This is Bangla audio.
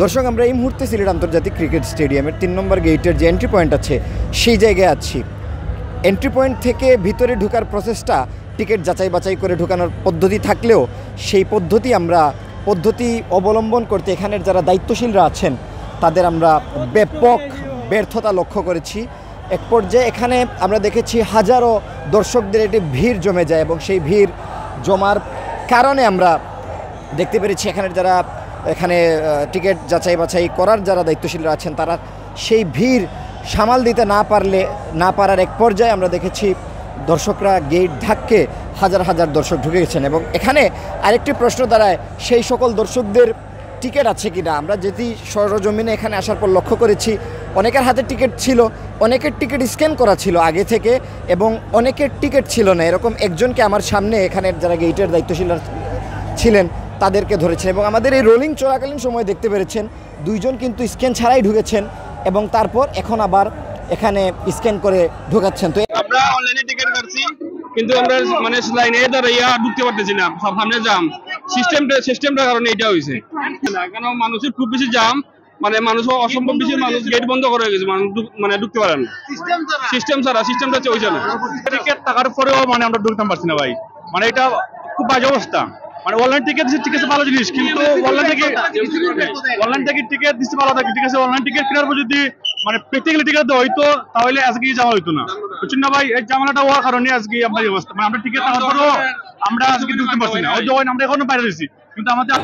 দর্শক, আমরা এই মুহূর্তে সিলেট আন্তর্জাতিক ক্রিকেট স্টেডিয়ামের 3 নম্বর গেটের যে এন্ট্রি পয়েন্ট আছে সেই জায়গায় আছি। এন্ট্রি পয়েন্ট থেকে ভিতরে ঢোকার প্রসেসটা টিকিট যাচাই বাছাই করে ঢোকানোর পদ্ধতি থাকলেও সেই পদ্ধতি অবলম্বন করতে এখানের যারা দায়িত্বশীলরা আছেন তাদের আমরা ব্যাপক ব্যর্থতা লক্ষ্য করেছি। এক পর্যায়ে এখানে আমরা দেখেছি হাজারো দর্শকদের একটি ভিড় জমে যায় এবং সেই ভিড় জমার কারণে আমরা দেখতে পেরেছি এখানে টিকিট যাচাই বাছাই করার যারা দায়িত্বশীলরা আছেন তারা সেই ভিড় সামাল দিতে না পারার এক পর্যায়ে আমরা দেখেছি দর্শকরা গেট ধাক্কে হাজার হাজার দর্শক ঢুকে গেছেন। এবং এখানে আরেকটি প্রশ্ন দাঁড়ায়, সেই সকল দর্শকদের টিকিট আছে কিনা। আমরা যেটি সরজমিনে এখানে আসার পর লক্ষ্য করেছি অনেকের হাতে টিকিট ছিল, অনেকের টিকিট স্ক্যান করা ছিল আগে থেকে এবং অনেকের টিকিট ছিল না। এরকম একজনকে আমার সামনে এখানের যারা গেটের দায়িত্বশীল ছিলেন তাদেরকে ধরেছেন এবং আমাদের এই রোলিং চলাকালীন সময় দেখতে পেরেছেন 2 জন কিন্তু স্ক্যান ছাড়াই ঢুকেছেন এবং তারপর এখন আবার এখানে স্ক্যান করে ঢোকাচ্ছেন। তো আমরা অনলাইনে টিকিট কাটছি কিন্তু আমরা মানে লাইনে দাঁড়াইয়া ঢুকতে পারতেছি না, সামনে জাম। সিস্টেমটার কারণে এটা হয়েছে না, কারণ মানুষের খুব বেশি জাম, মানে মানুষ অসম্ভব বেশি মানুষ, গেট বন্ধ করে গেছে, মানে ঢুকতে পারেন না সিস্টেমটা চলছে না। টিকিট টাকার পরেও মানে আমরা ঢুকতে পারছি না ভাই, মানে এটা খুব বাজে অবস্থা। মানে অনলাইন টিকিট ভালো জিনিস, কিন্তু অনলাইন থেকে টিকিট দিতে ভালো থাকে, ঠিক আছে। অনলাইন টিকিট কেনার পর যদি মানে প্র্যাকটিক্যালি টিকিট দেওয়া হইতো তাহলে আজকে জামা হইতো না, বুঝছেন না ভাই। এই জামালাটা হওয়ার কারণে আজকে আমাদের অবস্থা, মানে আমরা টিকিট টাকার পরেও আমরা আজকে ঢুকতে পারছি না। ওই আমরা এখনো বাইরে দিচ্ছি কিন্তু আমাদের